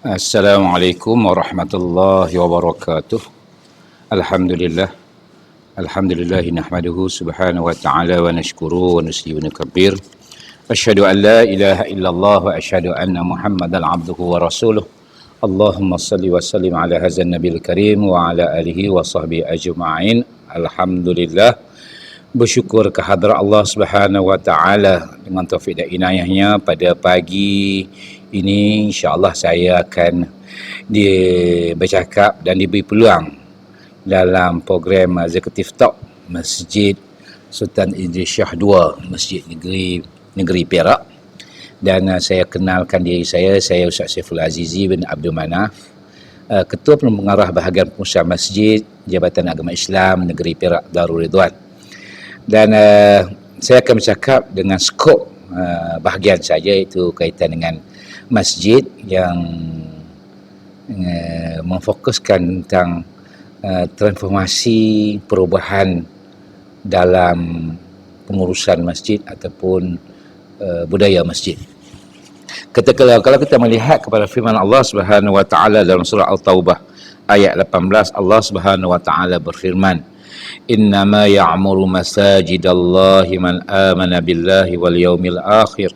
Assalamualaikum warahmatullahi wabarakatuh. Alhamdulillah. Alhamdulillahi nahmaduhu subhanahu wa ta'ala wa nashkuru wa nusli wa nakabbir. Asyhadu an la ilaha illallah wa asyhadu anna Muhammadan abduhu wa rasuluh. Allahumma salli wa sallim ala hadzal nabiyil karim wa ala alihi wa sahbihi ajma'in. Alhamdulillah. Bersyukur kehadrat Allah Subhanahu wa taala dengan taufik dan inayahnya pada pagi ini insya-Allah saya akan bercakap dan diberi peluang dalam program Executive Talk Masjid Sultan Idris Shah II Masjid Negeri Perak. Dan saya kenalkan diri saya Ustaz Saiful Azizi bin Abdul Manaf, Ketua Pengarah Bahagian Pengurusan Masjid Jabatan Agama Islam Negeri Perak Darul Ridwan. Dan saya akan bercakap dengan skop bahagian saja, iaitu kaitan dengan masjid yang memfokuskan tentang transformasi perubahan dalam pengurusan masjid ataupun budaya masjid. Kalau kita melihat kepada firman Allah Subhanahu wa taala dalam surah Al-Taubah ayat 18, Allah Subhanahu wa taala berfirman, Innama ya'muru masajidallahi man amana billahi wal yawmil akhir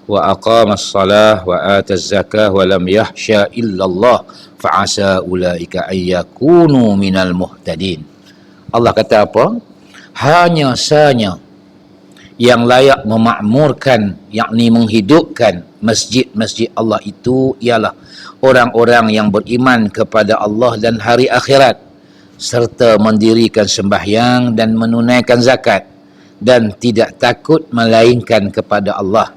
wa aqamas salah wa ataz zakah wa lam yahsha illallah fa'asa ulaika ayyakunu minal muhtadin. Allah kata apa? Hanya sahaja yang layak memakmurkan, yakni menghidupkan masjid-masjid Allah itu ialah orang-orang yang beriman kepada Allah dan hari akhirat, serta mendirikan sembahyang dan menunaikan zakat dan tidak takut melainkan kepada Allah.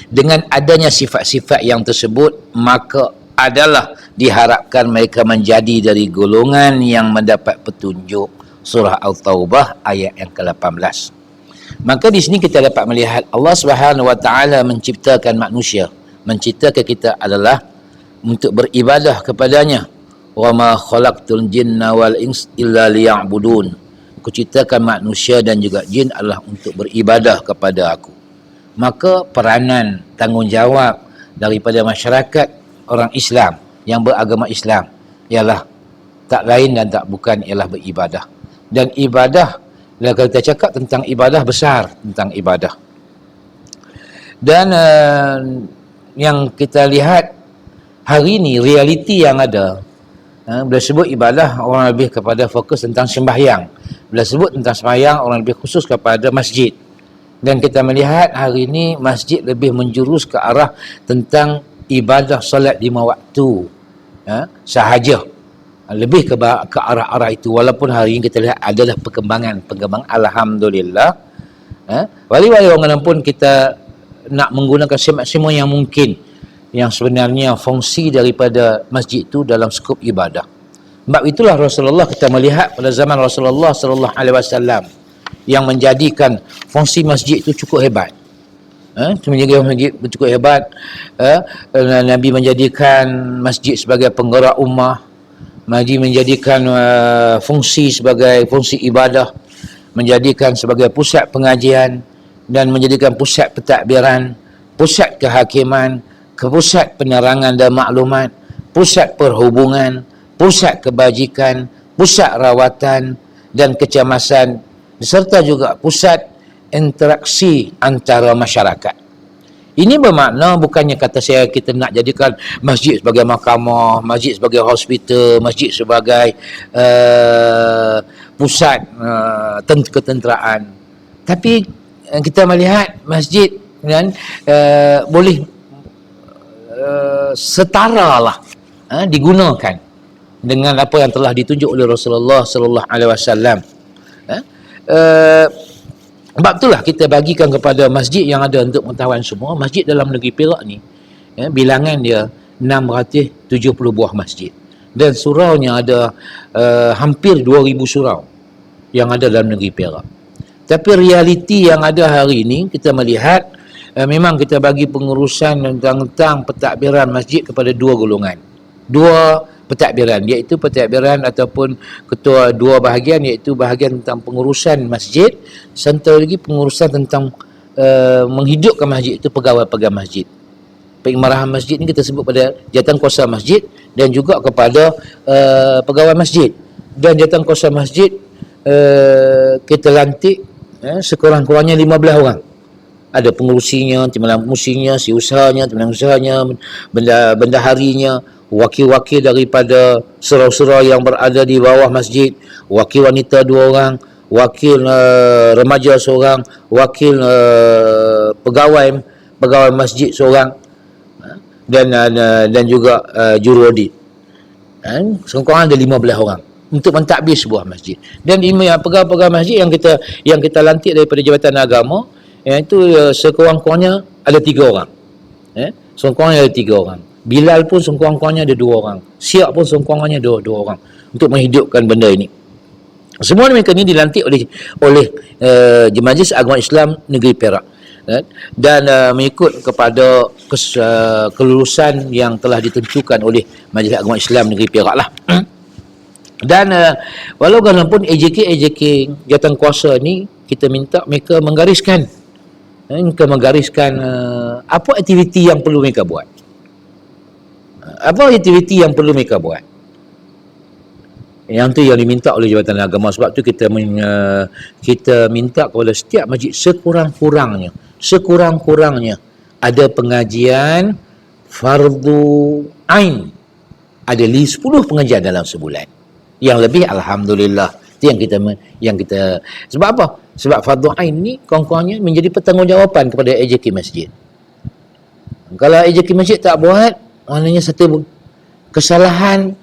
Dengan adanya sifat-sifat yang tersebut, maka adalah diharapkan mereka menjadi dari golongan yang mendapat petunjuk. Surah Al-Taubah ayat yang ke-18. Maka di sini kita dapat melihat Allah Subhanahu wa taala menciptakan manusia, menciptakan kita adalah untuk beribadah kepadanya. Wa ma khalaqtul jinna wal ins illa liya'budun. Aku ciptakan manusia dan juga jin adalah untuk beribadah kepada aku. Maka peranan tanggungjawab daripada masyarakat orang Islam yang beragama Islam ialah tak lain dan tak bukan ialah beribadah. Dan ibadah, kalau kita cakap tentang ibadah, besar tentang ibadah. Dan yang kita lihat hari ini, realiti yang ada, bila sebut ibadah, orang lebih kepada fokus tentang sembahyang. Bila sebut tentang sembahyang, orang lebih khusus kepada masjid. Dan kita melihat hari ini masjid lebih menjurus ke arah tentang ibadah solat 5 waktu sahaja. Lebih ke arah-arah itu. Walaupun hari ini kita lihat adalah perkembangan. Alhamdulillah. Wali-wali orang pun kita nak menggunakan semaksimum yang mungkin yang sebenarnya fungsi daripada masjid itu dalam skop ibadah. Sebab itulah Rasulullah, kita melihat pada zaman Rasulullah sallallahu alaihi wasallam yang menjadikan fungsi masjid itu cukup hebat. Menjaga masjid cukup hebat. Nabi menjadikan masjid sebagai penggerak ummah. Nabi menjadikan fungsi sebagai fungsi ibadah, menjadikan sebagai pusat pengajian dan menjadikan pusat pentadbiran, pusat kehakiman, pusat penerangan dan maklumat, pusat perhubungan, pusat kebajikan, pusat rawatan dan kecemasan, serta juga pusat interaksi antara masyarakat. Ini bermakna bukannya kata saya kita nak jadikan masjid sebagai mahkamah, masjid sebagai hospital, masjid sebagai pusat ketenteraan. Tapi kita melihat masjid kan boleh setara lah digunakan dengan apa yang telah ditunjuk oleh Rasulullah sallallahu alaihi wasallam. Sebab itulah kita bagikan kepada masjid yang ada untuk pengetahuan semua, masjid dalam negeri Perak ni bilangan dia 670 buah masjid, dan suraunya ada hampir 2000 surau yang ada dalam negeri Perak. Tapi realiti yang ada hari ini kita melihat memang kita bagi pengurusan tentang pentadbiran masjid kepada dua golongan. Dua pentadbiran, iaitu pentadbiran ataupun ketua dua bahagian, iaitu bahagian tentang pengurusan masjid, serta lagi pengurusan tentang menghidupkan masjid, itu pegawai-pegawai masjid. Pengimarahan masjid ni kita sebut pada jawatankuasa masjid dan juga kepada pegawai masjid. Dan jawatankuasa masjid kita lantik sekurang-kurangnya 15 orang. Ada pengurusinya, timbalan pengurusinya, si usahanya, timbalan usahanya, bendaharinya, wakil-wakil daripada surau-surau yang berada di bawah masjid, wakil wanita 2 orang, wakil remaja seorang, wakil pegawai masjid seorang, dan juga jurudit. Sekurang-kurangnya ada 15 orang untuk mentadbir sebuah masjid. Dan pegawai-pegawai masjid yang kita lantik daripada Jabatan Agama, iaitu sekurang-kurangnya ada 3 orang. Sekurang-kurangnya ada 3 orang. Bilal pun sekurang-kurangnya ada 2 orang. Siap pun sekurang-kurangnya ada 2 orang untuk menghidupkan benda ini. Semua mereka ini dilantik oleh Majlis Agama Islam Negeri Perak, dan mengikut kepada kelulusan yang telah ditentukan oleh Majlis Agama Islam Negeri Perak lah. Dan walaupun AJK jawatankuasa ni, kita minta mereka menggariskan apa aktiviti yang perlu mereka buat. Apa aktiviti yang perlu mereka buat. Yang tu yang diminta oleh Jabatan Agama. Sebab tu kita minta kepada setiap masjid sekurang-kurangnya ada pengajian fardu ain. Ada 10 pengajian dalam sebulan. Yang lebih alhamdulillah. Itu yang kita sebab apa? Sebab fardu ain ni kurang-kurangnya menjadi pertanggungjawapan kepada AJK masjid. Kalau AJK masjid tak buat, maknanya satu kesalahan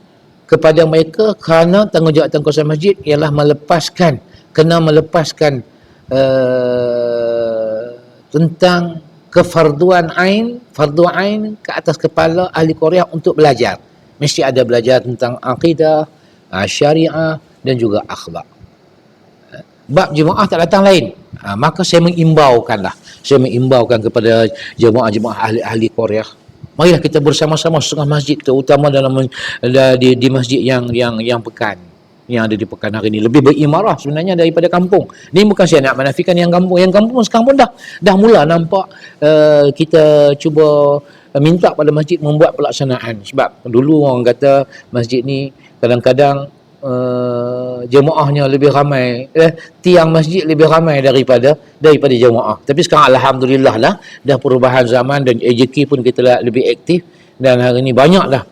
kepada mereka kerana tanggungjawab jawatankuasa masjid ialah kena melepaskan tentang kefarduan fardu ain ke atas kepala ahli Korea untuk belajar. Mesti ada belajar tentang akidah, syariah dan juga akhlak. Bab jemaah tak datang lain. Maka saya mengimbaukan kepada jemaah ahli Korea. Marilah kita bersama-sama setengah masjid, terutama di masjid yang pekan, yang ada di pekan hari ini, lebih berimarah sebenarnya daripada kampung. Ni bukan saya nak menafikan yang kampung sekarang pun dah mula nampak. Kita cuba minta pada masjid membuat pelaksanaan. Sebab dulu orang kata masjid ni kadang-kadang jemaahnya lebih ramai, tiang masjid lebih ramai daripada jemaah. Tapi sekarang alhamdulillah lah, dah perubahan zaman dan AJK pun kita lebih aktif, dan hari ini banyak dah.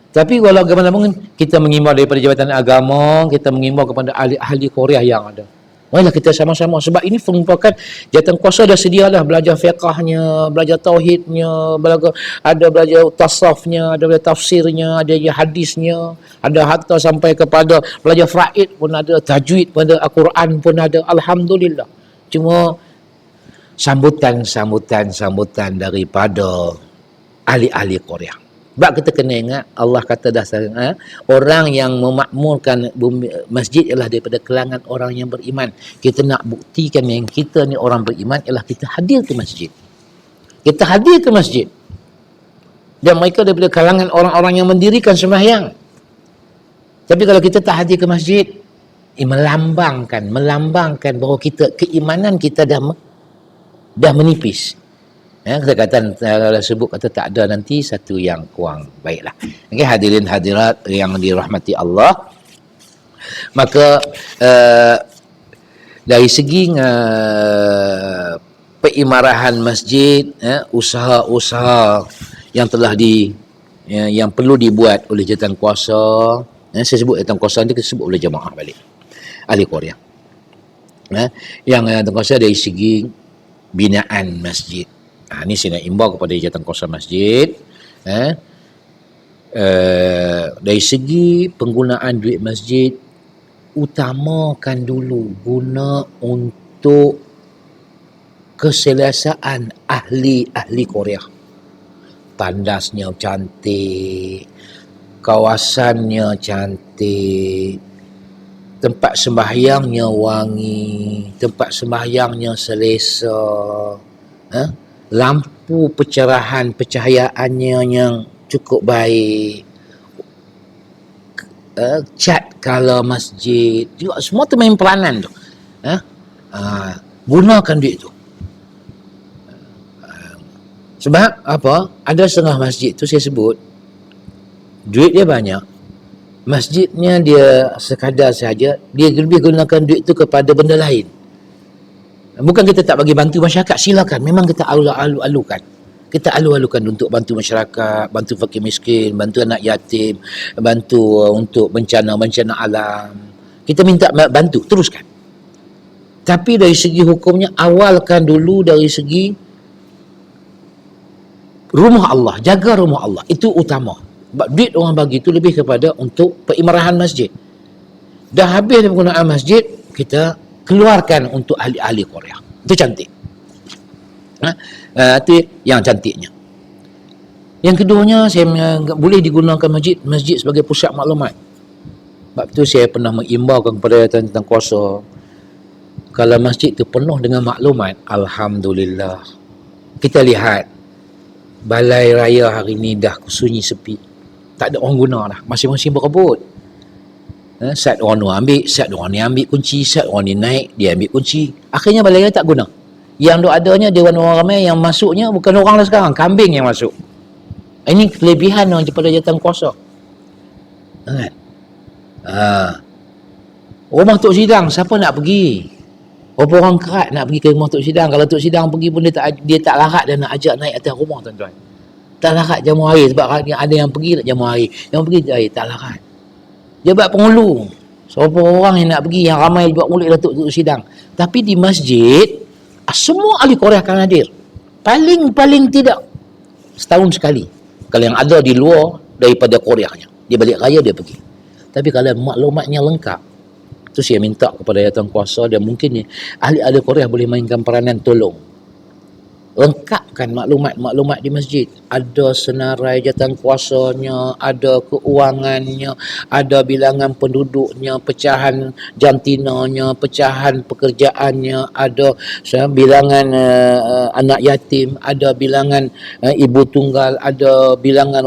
Tapi walau bagaimanapun kita mengimbau daripada Jabatan Agama, kita mengimbau kepada ahli Korea yang ada. Marilah kita sama-sama, sebab ini merupakan jawatankuasa dah sedia dah belajar fiqahnya, belajar tauhidnya, ada belajar tasawufnya, ada belajar tafsirnya, ada hadisnya, ada hatta sampai kepada belajar faraid pun ada, tajwid pun ada, Al-Quran pun ada. Alhamdulillah. Cuma sambutan daripada ahli-ahli Korea. Sebab kita kena ingat, Allah kata orang yang memakmurkan masjid ialah daripada kalangan orang yang beriman. Kita nak buktikan yang kita ni orang beriman ialah kita hadir ke masjid. Dan mereka daripada kalangan orang-orang yang mendirikan sembahyang. Tapi kalau kita tak hadir ke masjid, melambangkan bahawa keimanan kita dah menipis. Kata-kata sebut kata tak ada nanti satu yang kurang baiklah. Okay, hadirin hadirat yang dirahmati Allah. Maka dari segi peimarahan masjid, usaha-usaha yang telah yang perlu dibuat oleh jawatankuasa, saya sebut jawatankuasa nanti kita sebut oleh jemaah balik ahli Korea. Yang jawatankuasa dari segi binaan masjid. Ini saya nak imbau kepada jawatankuasa masjid. Dari segi penggunaan duit masjid, utamakan dulu guna untuk keselesaan ahli Korea. Tandasnya cantik, kawasannya cantik, tempat sembahyangnya wangi, tempat sembahyangnya selesa, lampu pencahayaannya yang cukup baik, cat color masjid juga, semua tu main peranan tu. Gunakan duit tu. Sebab apa? Ada setengah masjid tu saya sebut, duit dia banyak, masjidnya dia sekadar saja, dia lebih gunakan duit tu kepada benda lain. Bukan kita tak bagi bantu masyarakat, silakan, memang kita alu-alukan. Kita alu-alukan untuk bantu masyarakat, bantu fakir miskin, bantu anak yatim, bantu untuk bencana-bencana alam. Kita minta bantu, teruskan. Tapi dari segi hukumnya, awalkan dulu dari segi rumah Allah, jaga rumah Allah. Itu utama. Sebab duit orang bagi itu lebih kepada untuk peimarahan masjid. Dah habis penggunaan masjid, kita keluarkan untuk ahli-ahli Korea. Itu cantik. Itu yang cantiknya. Yang keduanya, saya boleh digunakan masjid sebagai pusat maklumat. Sebab tu saya pernah mengimbaukan kepada tentang kuasa, kalau masjid tu penuh dengan maklumat, alhamdulillah. Kita lihat balai raya hari ni dah sunyi sepi, tak ada orang guna dah, masing-masing berebut. Sat orang ni ambil, sat orang ni ambil kunci, sat orang ni naik, dia ambil kunci, akhirnya balai raya tak guna. Yang adanya dewan orang ramai, yang masuknya bukan orang lah sekarang, kambing yang masuk. Ini kelebihan daripada jawatan kuasa. Kan? Rumah Tok Sidang, siapa nak pergi? Berapa orang kerat nak pergi ke rumah Tok Sidang? Kalau Tok Sidang pergi pun dia tak larat dan nak ajak naik atas rumah, tuan-tuan. Tak larat jamu air, sebab ada yang pergi nak jamu air, yang pergi air tak larat. Dia buat pengulu. Siapa orang yang nak pergi, yang ramai buat mulut Datuk Tok Sidang. Tapi di masjid, semua ahli Korea akan hadir. Paling tidak setahun sekali. Kalau yang ada di luar daripada Koreanya, dia balik raya dia pergi. Tapi kalau maklumatnya lengkap, tu saya minta kepada jawatan kuasa, dan mungkin ahli-ahli Korea boleh mainkan peranan tolong lengkapkan maklumat-maklumat di masjid. Ada senarai jawatan kuasanya, ada keuangannya, ada bilangan penduduknya, pecahan jantinanya, pecahan pekerjaannya, ada bilangan anak yatim, ada bilangan ibu tunggal, ada bilangan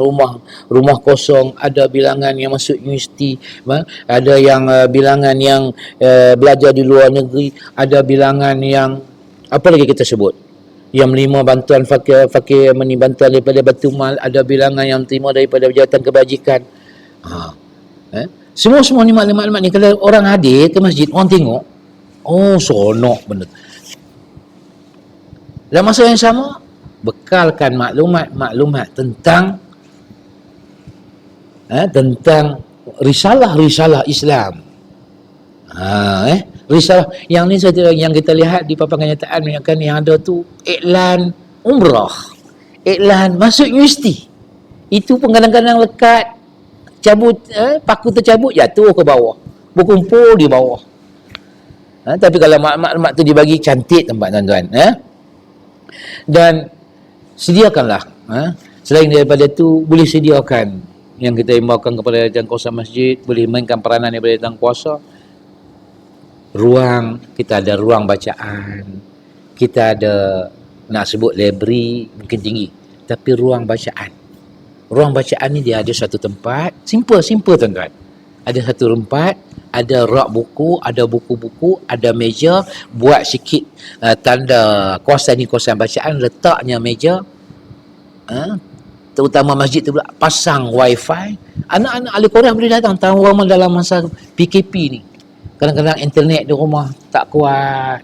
rumah kosong, ada bilangan yang masuk universiti, ada yang bilangan yang belajar di luar negeri, ada bilangan yang apa lagi kita sebut, yang menerima bantuan fakir bantuan daripada Baitul Mal, ada bilangan yang terima daripada Jabatan Kebajikan. Semua ni maklumat ni, kalau orang hadir ke masjid, orang tengok, oh seronok benda. Dalam masa yang sama, bekalkan maklumat tentang risalah Islam. Risalah yang ni saja yang kita lihat di papan kenyataan, yang ada tu iklan umrah, iklan masuk universiti. Itu pun kadang-kadang lekat, cabut paku tercabut, jatuh ke bawah, berkumpul di bawah. Tapi kalau maklumat tu dibagi, cantik tempat, tuan-tuan. Dan sediakanlah, selain daripada tu, boleh sediakan yang kita imbaukan kepada jawatan kuasa masjid, boleh mainkan peranan daripada jawatan kuasa. Ruang, kita ada ruang bacaan, kita ada, nak sebut library mungkin tinggi, tapi ruang bacaan ni dia ada satu tempat, simple tuan-tuan, ada satu tempat, ada rak buku, ada buku-buku, ada meja, buat sikit tanda kawasan ni kawasan bacaan, letaknya meja, terutama masjid tu pula pasang wifi. Anak-anak ahli Korea boleh datang, tahu orang dalam masa PKP ni, kadang-kadang internet di rumah tak kuat,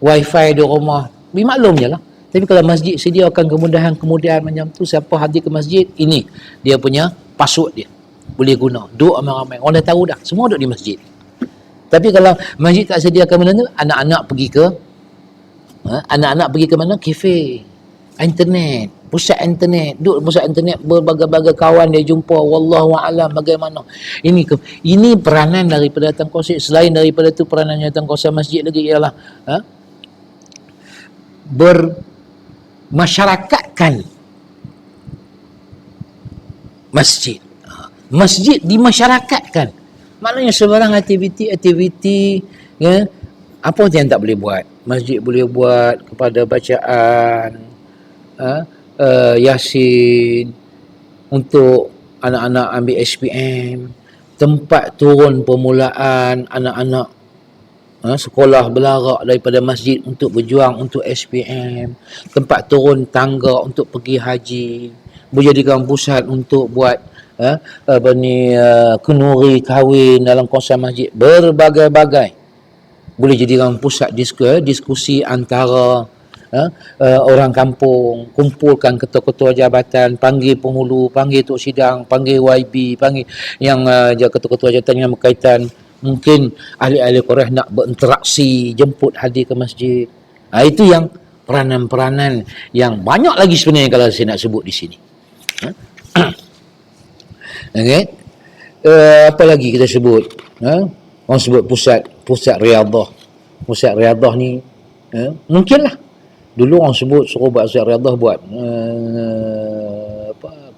wifi di rumah, maklum je lah. Tapi kalau masjid sediakan kemudahan macam tu, siapa hadir ke masjid, ini dia punya password dia, boleh guna, duduk ramai-ramai, orang dah tahu dah, semua duduk di masjid. Tapi kalau masjid tak sediakan benda tu, anak-anak pergi ke mana? Kafe, internet, pusat internet, duduk pusat internet, berbagai-bagai kawan dia jumpa, wallahu a'lam bagaimana. Ini peranan daripada jawatan kuasa. Selain daripada tu, peranan jawatan kuasa masjid lagi ialah bermasyarakatkan masjid. Masjid dimasyarakatkan, maknanya sebarang aktiviti apa yang tak boleh buat, masjid boleh buat kepada bacaan Yasin, untuk anak-anak ambil SPM, tempat turun permulaan anak-anak sekolah belarak daripada masjid untuk berjuang untuk SPM, tempat turun tangga untuk pergi haji, menjadikan pusat untuk buat kenuri kahwin dalam kawasan masjid, berbagai-bagai. Boleh jadikan pusat diskusi antara orang kampung, kumpulkan ketua-ketua jabatan, panggil penghulu, panggil tok sidang, panggil YB, panggil yang ketua-ketua jabatan yang berkaitan. Mungkin ahli-ahli Quraish nak berinteraksi, jemput hadir ke masjid. Itu yang peranan-peranan yang banyak lagi sebenarnya kalau saya nak sebut di sini. Okay. Apa lagi kita sebut? Orang sebut pusat riadah. Pusat riadah ni mungkinlah. Dulu orang suruh buat pusat riadah, buat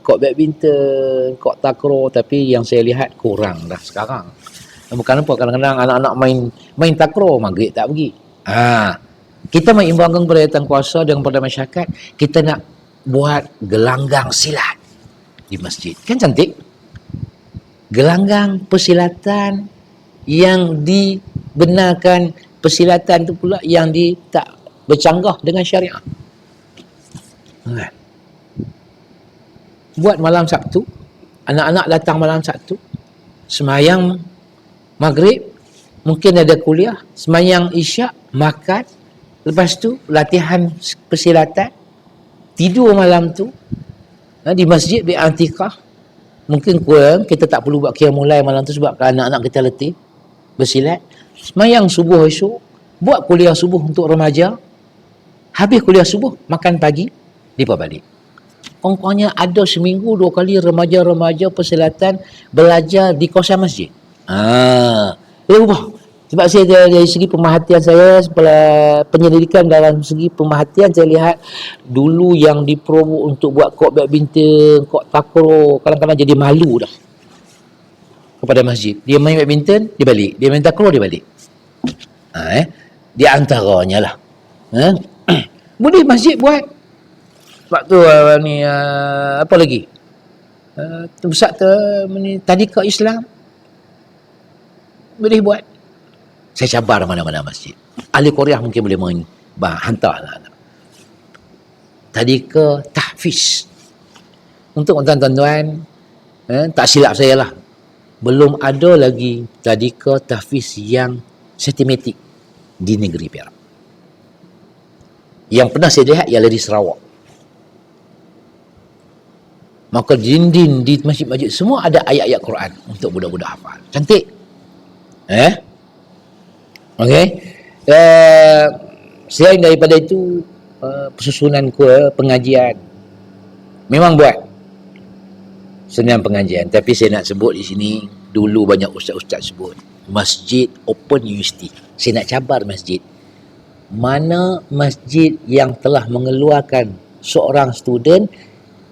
kort badminton, kort takraw, tapi yang saya lihat kurang dah sekarang. Bukan apa, kadang-kadang anak-anak main takraw, maghrib tak pergi. Kita mengimbangkan kepada datang kuasa dan kepada masyarakat, kita nak buat gelanggang silat di masjid. Kan cantik? Gelanggang persilatan yang dibenarkan, persilatan tu pula yang tak bercanggah dengan syariat. Buat malam Sabtu, anak-anak datang malam Sabtu, semayang maghrib, mungkin ada kuliah, semayang isyak, makan, lepas tu latihan persilatan, tidur malam tu di masjid, bi'antikah. Mungkin kurang, kita tak perlu buat qiyamul lail malam tu sebab anak-anak kita letih bersilat. Semayang subuh esok, buat kuliah subuh untuk remaja, habis kuliah subuh, makan pagi, mereka balik. Pokoknya ada seminggu 2 kali remaja-remaja persilatan belajar di kawasan masjid. Ubah. Sebab saya dari segi pemerhatian saya, penyelidikan dalam segi pemerhatian, saya lihat dulu yang dipromo untuk buat kort badminton, kort takraw, kadang-kadang jadi malu dah kepada masjid. Dia main badminton, dia balik. Dia main takraw, dia balik. Di antaranya lah. Boleh masjid buat. Sebab tu apa lagi? Pusat tadika Islam boleh buat. Saya cabar mana-mana masjid. Ahli Korea mungkin boleh hantar anak-anak. Tadika tahfiz. Untuk tuan-tuan, tak silap saya lah, belum ada lagi tadika tahfiz yang sistematik di negeri Perak. Yang pernah saya lihat ialah di Sarawak. Maka dinding di masjid-masjid semua ada ayat-ayat Quran untuk budak-budak hafal. Cantik. Okey. Selain daripada itu, pesusunan pengajian memang buat senang pengajian, tapi saya nak sebut di sini, dulu banyak ustaz-ustaz sebut masjid open university. Saya nak cabar masjid. Mana masjid yang telah mengeluarkan seorang student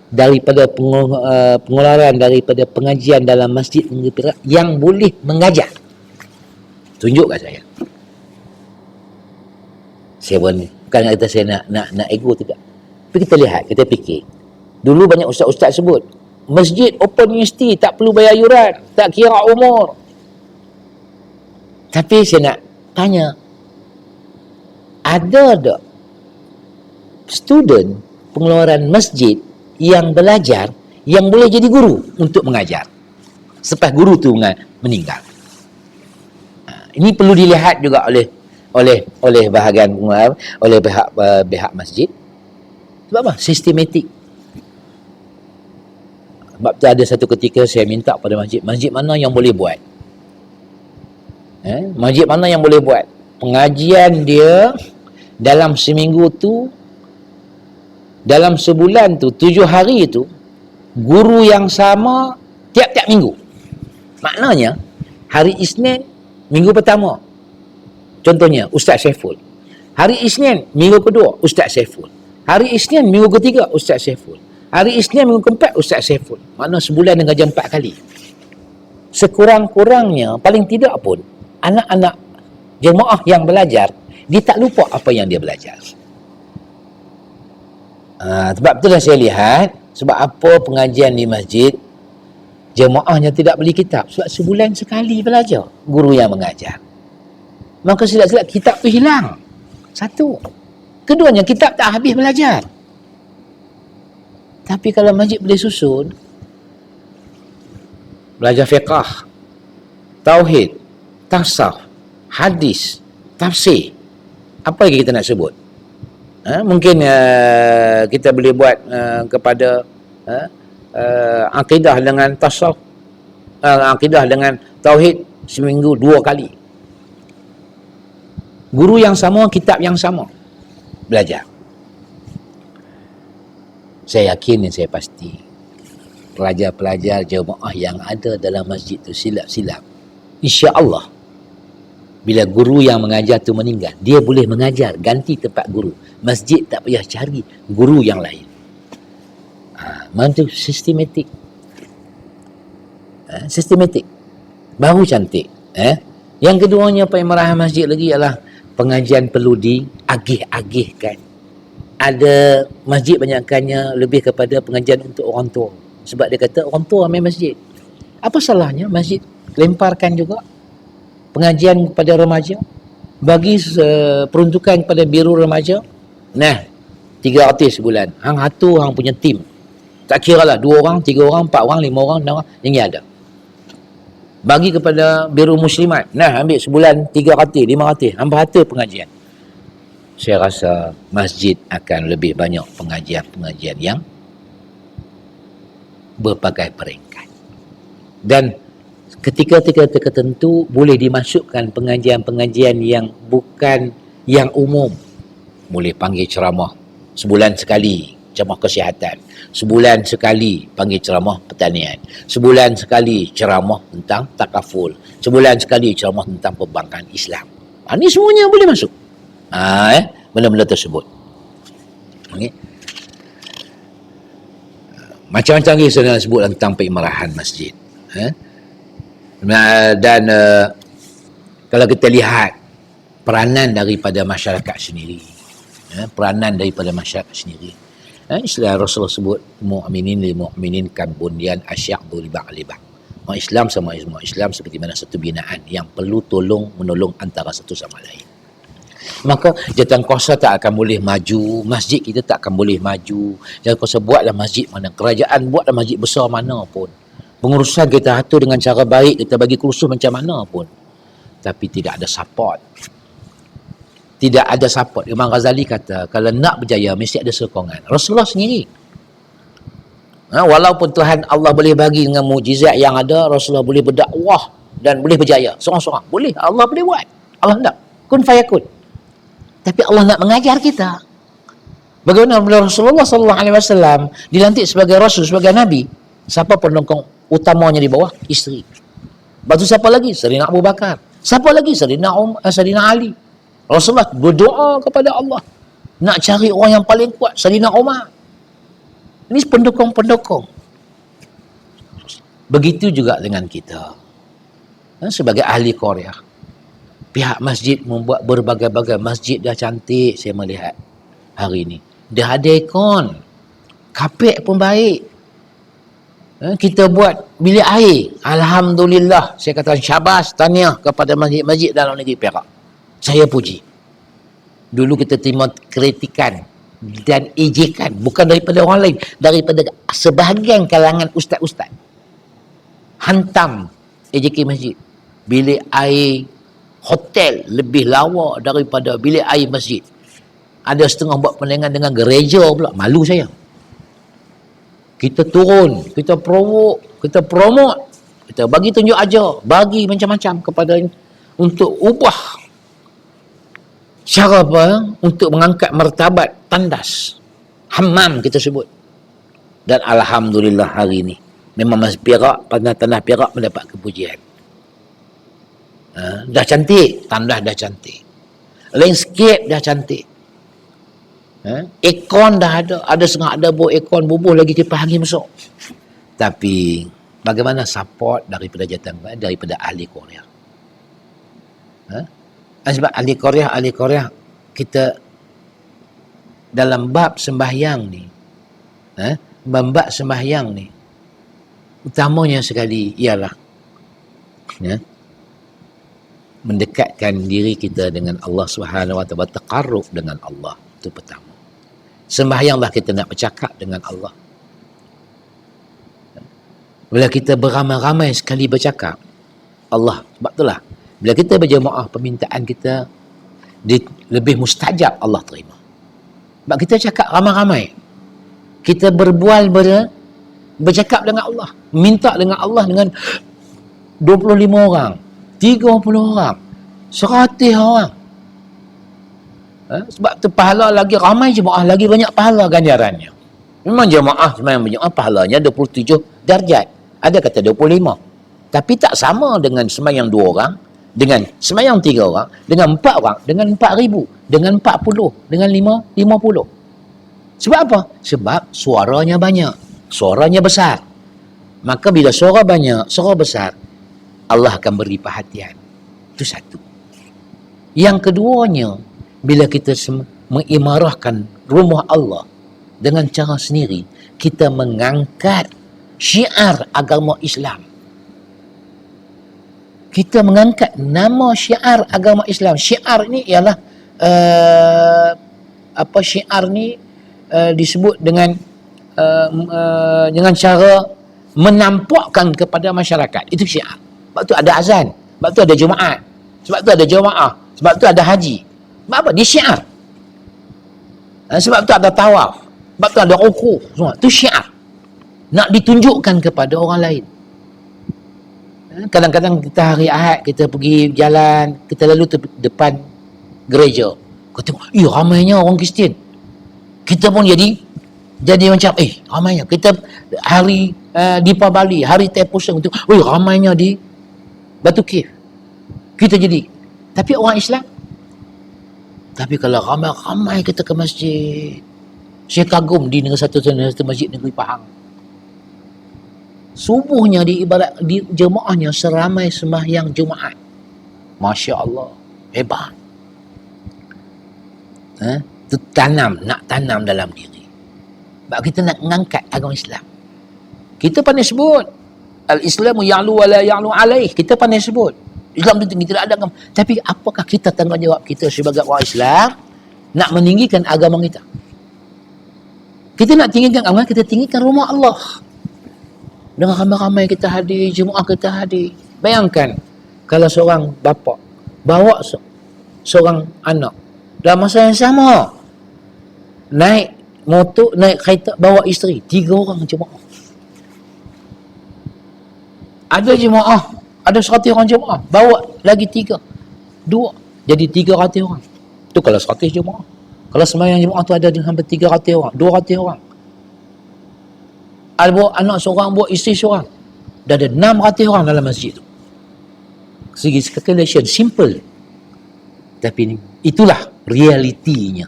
daripada pengeluaran daripada pengajian dalam masjid yang boleh mengajar? Tunjukkan saya. Saya bukan kata saya nak ego, tidak. Tapi kita lihat, kita fikir. Dulu banyak ustaz-ustaz sebut masjid open university, tak perlu bayar yuran, tak kira umur. Tapi saya nak tanya, ada tak student pengeluaran masjid yang belajar yang boleh jadi guru untuk mengajar selepas guru tu meninggal? Ini perlu dilihat juga oleh bahagian oleh pihak masjid. Sebab apa? Sistematik. Sebab tu ada satu ketika saya minta pada masjid mana yang boleh buat, masjid mana yang boleh buat pengajian dia dalam seminggu tu, dalam sebulan tu, 7 hari tu, guru yang sama tiap-tiap minggu. Maknanya hari Isnin minggu pertama, contohnya Ustaz Saiful. Hari Isnin minggu kedua Ustaz Saiful. Hari Isnin minggu ketiga Ustaz Saiful. Hari Isnin minggu keempat Ustaz Saiful. Maknanya sebulan dengan jam 4 kali. Sekurang-kurangnya, paling tidak pun, anak-anak jemaah yang belajar, dia tak lupa apa yang dia belajar. Sebab itulah saya lihat, sebab apa pengajian di masjid jemaahnya tidak beli kitab, sebab sebulan sekali belajar guru yang mengajar. maka silap-silap kitab tu hilang. Satu. Keduanya, kitab tak habis belajar. Tapi kalau masjid boleh susun, belajar fiqah, tauhid, tasawuf, hadis, tafsir, apa lagi kita nak sebut? Mungkin kita boleh buat kepada akidah dengan tasawuf, akidah dengan tauhid seminggu 2 kali. Guru yang sama, kitab yang sama, belajar. Saya yakin dan saya pasti pelajar-pelajar jemaah yang ada dalam masjid tu silap-silap, insya-Allah bila guru yang mengajar tu meninggal, dia boleh mengajar ganti tempat guru. Masjid tak payah cari guru yang lain. Mantu sistematik. Sistematik. Baru cantik. Yang keduanya apa yang meraih masjid lagi ialah pengajian perlu diagih-agihkan. Ada masjid banyakkannya lebih kepada pengajian untuk orang tua. Sebab dia kata orang tua main masjid. Apa salahnya masjid lemparkan juga pengajian kepada remaja, bagi peruntukan kepada biru remaja. Nah, 300 sebulan. Hang hatu hang punya tim. Tak kira lah 2 orang, 3 orang, 4 orang, 5 orang, 6 orang, yang ada. Bagi kepada biru muslimat. Nah, ambil sebulan 300, 500, hang berhata pengajian. Saya rasa masjid akan lebih banyak pengajian-pengajian yang berbagai peringkat. Dan ketika-ketika tertentu boleh dimasukkan pengajian-pengajian yang bukan yang umum. Boleh panggil ceramah sebulan sekali, ceramah kesihatan. Sebulan sekali panggil ceramah pertanian. Sebulan sekali ceramah tentang takaful. Sebulan sekali ceramah tentang perbankan Islam. Ini semuanya boleh masuk. Benda-benda tersebut. Okay. Macam-macam lagi saya nak sebut tentang peimarahan masjid. Dan kalau kita lihat peranan daripada masyarakat sendiri, peranan daripada masyarakat sendiri, istilah Rasulullah sebut mu'minin lil mu'minin kan bunyan asy'adu li ba'libah. Orang Islam sama orang Islam seperti mana satu binaan yang perlu tolong menolong antara satu sama lain. Maka jawatankuasa tak akan boleh maju, masjid kita tak akan boleh maju. Jawatankuasa buatlah masjid mana, kerajaan buatlah masjid besar mana pun, pengurusan kita atur dengan cara baik, kita bagi kursus macam mana pun, tapi tidak ada support. Tidak ada support. Imam Ghazali kata kalau nak berjaya mesti ada sokongan. Rasulullah sendiri, walaupun Tuhan Allah boleh bagi dengan mukjizat yang ada, Rasulullah boleh berdakwah dan boleh berjaya seorang-seorang, boleh, Allah boleh buat, Allah nak kun fayakun. Tapi Allah nak mengajar kita. Bagaimana bila Rasulullah SAW dilantik sebagai Rasul, sebagai Nabi, siapa pendukung utamanya di bawah? Isteri. Lepas tu siapa lagi? Sayyidina Abu Bakar. Siapa lagi? Sayyidina Ali. Rasulullah berdoa kepada Allah nak cari orang yang paling kuat, Sayyidina Umar. Ini pendukung-pendukung. Begitu juga dengan kita. Sebagai ahli Korea, pihak masjid membuat berbagai-bagai masjid. Dah cantik saya melihat hari ini. Dah ada aircon, kapek pun baik. Kita buat bilik air, alhamdulillah. Saya kata syabas, tahniah kepada masjid-masjid dalam negeri Perak. Saya puji. Dulu kita terima kritikan dan ejekan, bukan daripada orang lain, daripada sebahagian kalangan ustaz-ustaz. Hantam ejekan masjid. Bilik air hotel lebih lawa daripada bilik air masjid. Ada setengah buat pertandingan dengan gereja pula. Malu saya. Kita turun, kita provoke, kita promote, kita bagi tunjuk ajar, bagi macam-macam kepada untuk ubah cara apa? Untuk mengangkat martabat tandas. Hammam kita sebut. Dan alhamdulillah hari ini memang masjid Perak, tanah Perak mendapat kepujian. Dah cantik, tandas dah cantik, landscape dah cantik, aircon dah ada setengah ada buah aircon bubuh lagi kipas angin masuk. Tapi bagaimana support daripada daripada ahli Korea? Sebab ahli Korea kita dalam bab sembahyang ni, bab sembahyang ni utamanya sekali ialah mendekatkan diri kita dengan Allah Subhanahu Wa Taala, bertaqarrub dengan Allah. Itu pertama. Sembahyanglah kita nak bercakap dengan Allah. Bila kita beramai-ramai sekali bercakap, Allah, sebab itulah bila kita berjemaah, permintaan kita lebih mustajab, Allah terima. Sebab kita cakap ramai-ramai, kita berbual bercakap dengan Allah, minta dengan Allah dengan 25 orang, 30 orang, 100 orang. Sebab tu pahala lagi ramai jemaah, lagi banyak pahala ganjarannya. Memang jemaah sembahyang berjemaah pahalanya 27 darjat. Ada kata 25. Tapi tak sama dengan sembahyang 2 orang, dengan sembahyang 3 orang, dengan 4 orang, dengan 4,000, dengan 40, dengan 50. Sebab apa? Sebab suaranya banyak, suaranya besar. Maka bila suara banyak, suara besar, Allah akan beri perhatian. Itu satu. Yang keduanya, bila kita mengimarahkan rumah Allah dengan cara sendiri, kita mengangkat syiar agama Islam. Kita mengangkat nama syiar agama Islam. Syiar ni ialah syiar ni disebut dengan cara menampakkan kepada masyarakat. Itu syiar. Sebab tu ada azan, sebab tu ada Jumaat, sebab tu ada jemaah, sebab tu ada haji. Sebab apa? Dia syiar. Sebab tu ada tawaf, sebab tu ada rukuk, semua. Itu syiar. Nak ditunjukkan kepada orang lain. Kadang-kadang kita hari Ahad, kita pergi jalan, kita lalu depan gereja. Kita tengok, ramainya orang Kristian. Kita pun jadi macam, ramainya. Kita hari Deepavali, hari Taipusang, ramainya di Batu Kif. Kita jadi. Tapi orang Islam, tapi kalau ramai-ramai kita ke masjid, saya kagum di satu masjid negeri Pahang. Subuhnya di jemaahnya seramai sembahyang Jumaat. Masya Allah, hebat. Itu nak tanam dalam diri. Sebab kita nak mengangkat agama Islam. Kita pandai sebut Al-Islamu ya'lu wa la ya'lu alaih. Kita pandai sebut Islam itu tinggi, tidak ada agama. Tapi apakah kita tanggungjawab kita sebagai orang Islam nak meninggikan agama kita? Kita nak tinggikan agama, kita tinggikan rumah Allah. Dengan ramai-ramai kita hadir, jemaah kita hadir. Bayangkan kalau seorang bapa bawa seorang anak dalam masa yang sama, naik motor, naik kereta, bawa isteri, 3 orang jemaah. Ada jemaah, ada 100 orang jemaah, bawa lagi 3, 2, jadi 300 orang. Tu kalau 100 jemaah. Kalau sembahyang jemaah tu ada hampir 300 orang, 200 orang. Ada bawa anak seorang, bawa isteri seorang. Dah ada 600 orang dalam masjid tu. Segi calculation simple. Tapi itulah realitinya.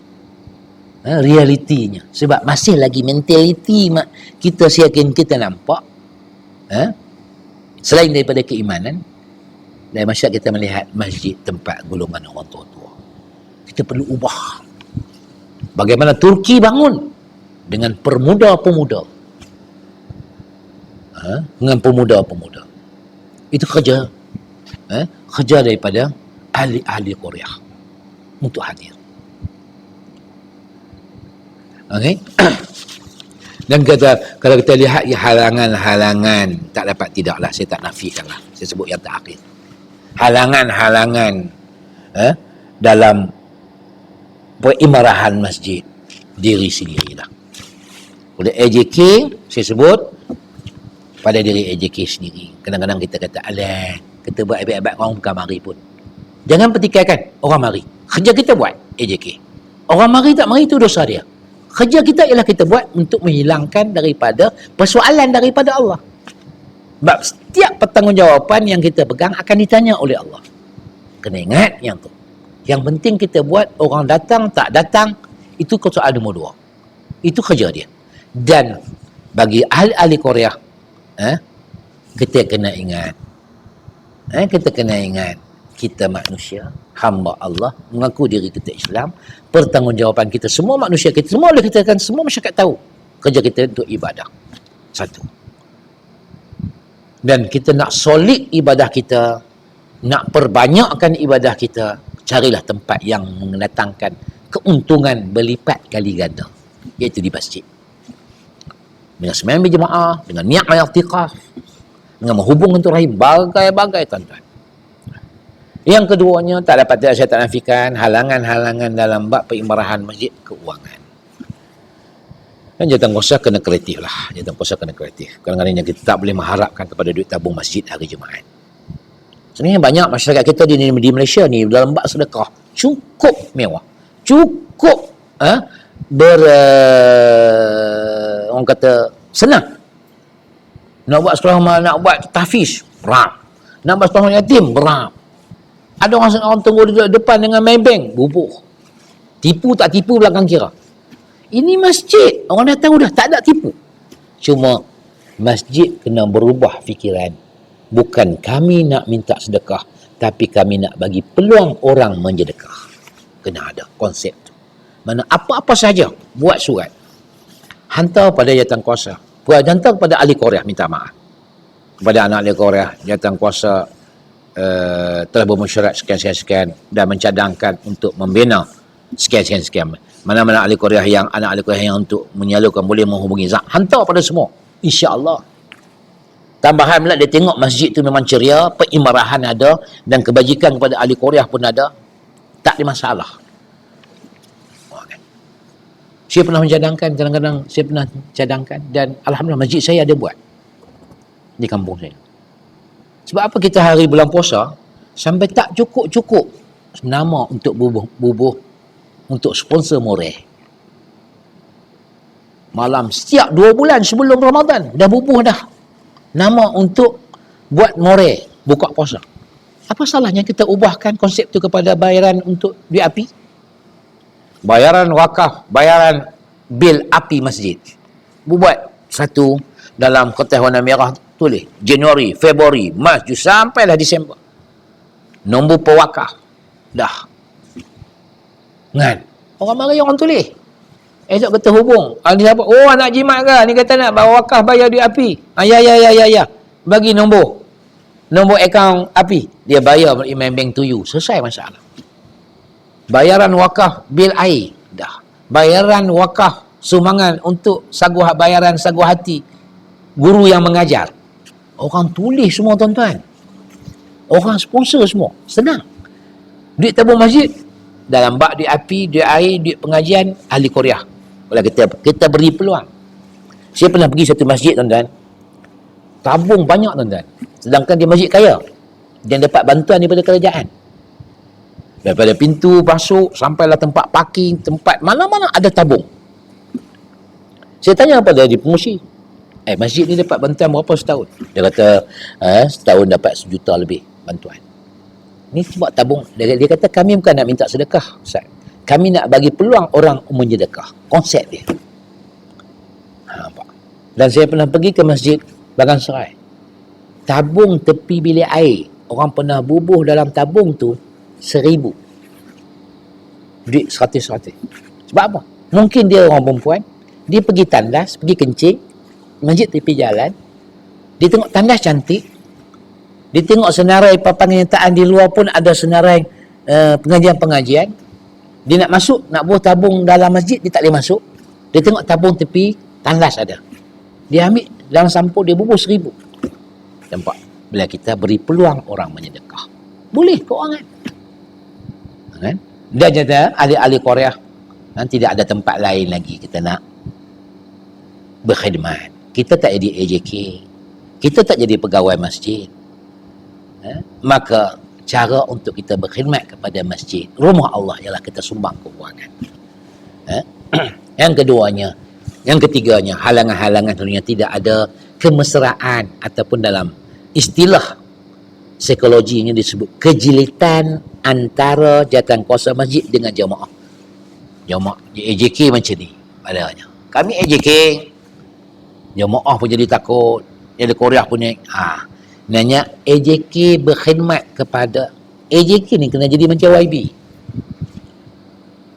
Realitinya. Sebab masih lagi mentaliti kita yakin kita nampak. Selain daripada keimanan, dari masyarakat kita melihat masjid tempat golongan orang tua-tua. Kita perlu ubah. Bagaimana Turki bangun dengan pemuda-pemuda. Dengan pemuda-pemuda. Itu kerja daripada ahli-ahli Korea untuk hadir. Okey. Dan kalau kita lihat halangan-halangan, tak dapat tidaklah, saya tak nafikanlah. Saya sebut yang terakhir. Halangan-halangan dalam perimarahan masjid diri sendirilah. Oleh AJK, saya sebut pada diri AJK sendiri. Kadang-kadang kita kata, alah, kita buat abad-abad orang bukan mari pun. Jangan pertikaikan orang mari. Kerja kita buat AJK. Orang mari tak mari itu dosa dia. Kerja kita ialah kita buat untuk menghilangkan daripada persoalan daripada Allah. Sebab setiap pertanggungjawapan yang kita pegang akan ditanya oleh Allah. Kena ingat yang tu. Yang penting kita buat, orang datang tak datang, itu soal nombor 2. Itu kerja dia. Dan bagi ahli-ahli Korea, kita kena ingat, kita manusia, hamba Allah, mengaku diri kita Islam, pertanggungjawaban kita, semua manusia kita, semua boleh kita kan, semua masyarakat tahu kerja kita untuk ibadah. Satu. Dan kita nak solid ibadah kita, nak perbanyakkan ibadah kita, carilah tempat yang mendatangkan keuntungan berlipat kali ganda, iaitu di masjid. Dengan sembahyang berjemaah, dengan niat i'tikaf, dengan menghubung untuk rahim, bagai-bagai tuan-tuan. Yang keduanya, tak dapat saya tak nafikan halangan-halangan dalam bab peimarahan masjid, keuangan. Dan jawatankuasa kena kreatif lah. Jawatankuasa kena kreatif. Kadang-kadang kita tak boleh mengharapkan kepada duit tabung masjid hari Jumaat. Sebenarnya banyak masyarakat kita di Malaysia ni dalam bab sedekah cukup mewah. Cukup orang kata senang. Nak buat sekolah, nak buat tahfiz, berat. Nak buat sekolah yatim, berat. Ada orang tunggu di depan dengan Maybank, bubuh. Tipu tak tipu belakang kira. Ini masjid, orang datang dah tak ada tipu. Cuma masjid kena berubah fikiran. Bukan kami nak minta sedekah, tapi kami nak bagi peluang orang menjedekah. Kena ada konsep tu. Mana apa-apa saja, buat surat, hantar pada jawatankuasa, hantar kepada ahli Korea, minta maaf kepada anak ahli Korea, jawatankuasa telah bermesyuarat sekian-sekian dan mencadangkan untuk membina sekian-sekian. Mana-mana ahli Korea yang, anak ahli Korea yang untuk menyalurkan boleh menghubungi Zak, hantar pada semua, insya-Allah. Tambahan pula dia tengok masjid tu memang ceria, peimarahan ada dan kebajikan kepada ahli Korea pun ada, tak ada masalah. Saya pernah mencadangkan, kadang-kadang saya pernah cadangkan, dan alhamdulillah masjid saya ada buat di kampung saya. Sebab apa kita hari bulan puasa sampai tak cukup-cukup nama untuk bubuh untuk sponsor moreh. Malam setiap 2 bulan sebelum Ramadan dah bubuh dah nama untuk buat moreh buka puasa. Apa salahnya kita ubahkan konsep tu kepada bayaran untuk duit api? Bayaran wakaf, bayaran bil api masjid. Buat satu dalam kertas warna merah, tulis Januari, Februari, Mac, sampailah Disember. Nombor pewakaf. Dah. Kan? Orang mari orang tulis. Esok kita hubung. Dia apa? Oh, nak jimat ke? Ni kata nak wakaf bayar duit api. Ya. Bagi nombor akaun api. Dia bayar Maybank to you. Selesai masalah. Bayaran wakaf bil air, dah. Bayaran wakaf sumbangan untuk bayaran sagu hati guru yang mengajar. Orang tulis semua tuan-tuan. Orang sponsor semua. Senang. Duit tabung masjid dalam bak duit api, duit air, duit pengajian ahli Korea. Kalau kita beri peluang. Saya pernah pergi satu masjid tuan-tuan. Tabung banyak tuan-tuan. Sedangkan dia masjid kaya. Dia dapat bantuan daripada kerajaan. Daripada pintu masuk sampailah tempat parking, tempat mana-mana ada tabung. Saya tanya pada dia pengurusi, masjid ni dapat bantuan berapa setahun? Dia kata setahun dapat 1 juta lebih bantuan. Ni sebab tabung. Dia kata kami bukan nak minta sedekah, Ustaz. Kami nak bagi peluang orang menjedekah. Konsep dia. Nampak. Dan saya pernah pergi ke masjid Bagan Serai. Tabung tepi bilik air. Orang pernah bubuh dalam tabung tu 1,000. Duit 100. Sebab apa? Mungkin dia orang perempuan, dia pergi tandas, pergi kencing, masjid tepi jalan, dia tengok tandas cantik, dia tengok senarai papan kenyataan di luar pun ada senarai pengajian-pengajian, dia nak masuk, nak buah tabung dalam masjid, dia tak boleh masuk, dia tengok tabung tepi tandas ada, dia ambil dalam sampul, dia bubuh 1,000. Nampak? Bila kita beri peluang orang menyedekah, boleh keuangan. Kan? Dia kata ahli-ahli Korea tidak ada tempat lain lagi kita nak berkhidmat. Kita tak jadi AJK, kita tak jadi pegawai masjid, maka cara untuk kita berkhidmat kepada masjid, rumah Allah, ialah kita sumbang keuangan. Yang ketiganya, halangan-halangan tentunya tidak ada kemesraan ataupun dalam istilah psikologinya disebut kejilitan antara jawatankuasa masjid dengan jemaah. Jemaah AJK macam ni adanya. Kami AJK, jemaah pun jadi takut, jadi Korea pun naik. Nanya AJK berkhidmat kepada AJK ni kena jadi macam YB.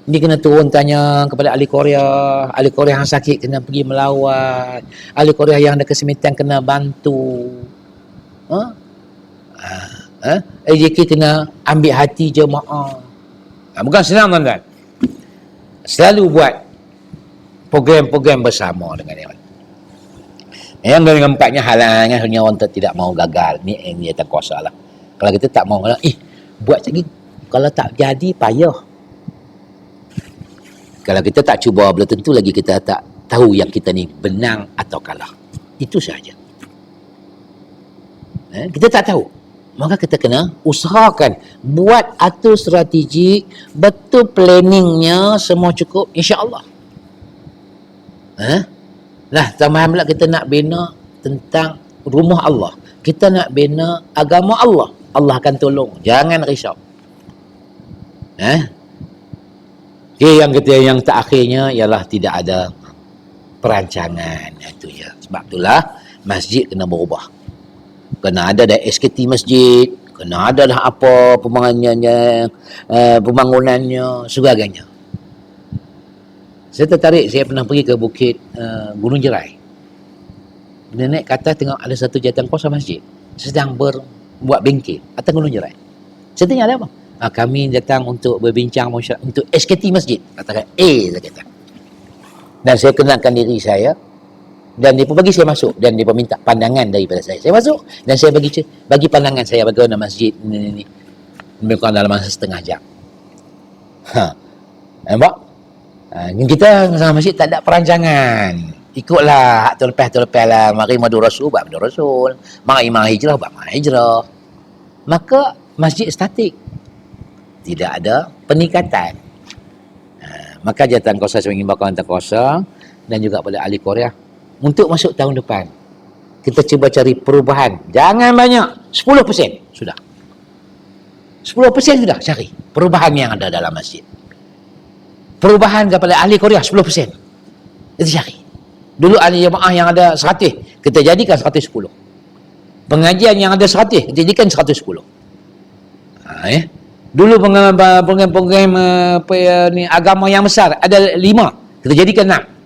Dia kena turun tanya kepada ahli Korea yang sakit kena pergi melawat, ahli Korea yang ada kesempitan kena bantu. AJK kena ambil hati jemaah. Bukan senang tuan-tuan. Selalu buat program-program bersama dengan yang lain. Yang keempatnya halangan hanya orang tidak mau gagal. Ni yang dia tak kuasa lah. Kalau kita tak mau, buat lagi. Kalau tak jadi, payah. Kalau kita tak cuba, belum tentu lagi kita tak tahu yang kita ni benang atau kalah. Itu sahaja. Kita tak tahu. Maka kita kena usahakan. Buat atur strategik, betul planningnya, semua cukup, insya-Allah. Nah, tambahan pula kita nak bina tentang rumah Allah. Kita nak bina agama Allah. Allah akan tolong. Jangan risau. Okay, yang ketiga, yang terakhirnya ialah tidak ada perancangan. Itu ya. Sebab itulah masjid kena berubah. Kena ada dah SKT masjid, kena ada dah apa pembangunannya, sebagainya. Saya tertarik, saya pernah pergi ke Bukit Gunung Jerai. Bila naik ke atas, tengok ada satu jawatan kuasa masjid sedang buat bengkel atas Gunung Jerai. Saya tanya ada apa? Kami datang untuk berbincang untuk SKT masjid. Katakan saya kata. Dan saya kenalkan diri saya, dan dia pun bagi saya masuk, dan dia pun minta pandangan daripada saya. Saya masuk dan saya bagi pandangan saya bagaimana masjid ni. Lebih kurang dalam masa setengah jam. Nampak? Kita sama masjid tak ada perancangan. Ikutlah hak terlepas lah. Mari madu rasul, buat madu rasul. Mari hijrah, buat hijrah. Maka masjid statik. Tidak ada peningkatan. Maka jawatan kuasa saya mengimbau kawan kuasa dan juga pada ahli Korea untuk masuk tahun depan, kita cuba cari perubahan. Jangan banyak, 10% sudah. 10% sudah cari perubahan yang ada dalam masjid. Perubahan kepada ahli Korea 10%. Itu cari. Dulu ahli jemaah yang ada 100, kita jadikan 110. Pengajian yang ada 100, kita jadikan 110. Dulu program-program agama yang besar ada 5, kita jadikan 6.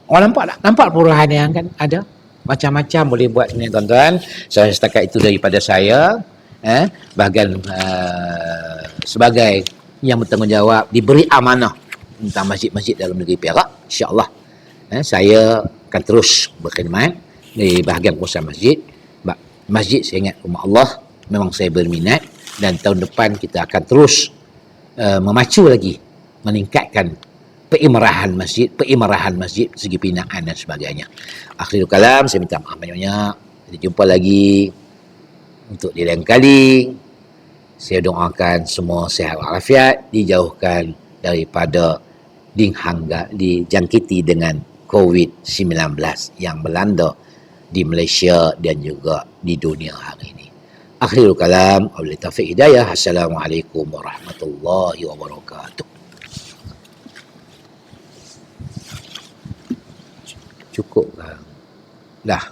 Orang nampak tak? Nampak perubahan yang kan ada? Macam-macam boleh buat ni tuan-tuan. Saya setakat itu daripada saya. Bahagian sebagai yang bertanggungjawab, diberi amanah tentang masjid-masjid dalam negeri Perak. InsyaAllah saya akan terus berkhidmat di bahagian pengurusan masjid. Masjid saya ingat rumah Allah, memang saya berminat, dan tahun depan kita akan terus memacu lagi, meningkatkan peimarahan masjid, segi binaan dan sebagainya. Akhirul kalam, saya minta maaf banyak-banyak. Kita jumpa lagi untuk di lain kali. Saya doakan semua sihat walafiat, dijauhkan daripada dijangkiti dengan COVID-19 yang melanda di Malaysia dan juga di dunia hari ini. Akhirul kalam, wabillahi taufiq hidayah. Assalamualaikum warahmatullahi wabarakatuh. Cukup kan? Dah.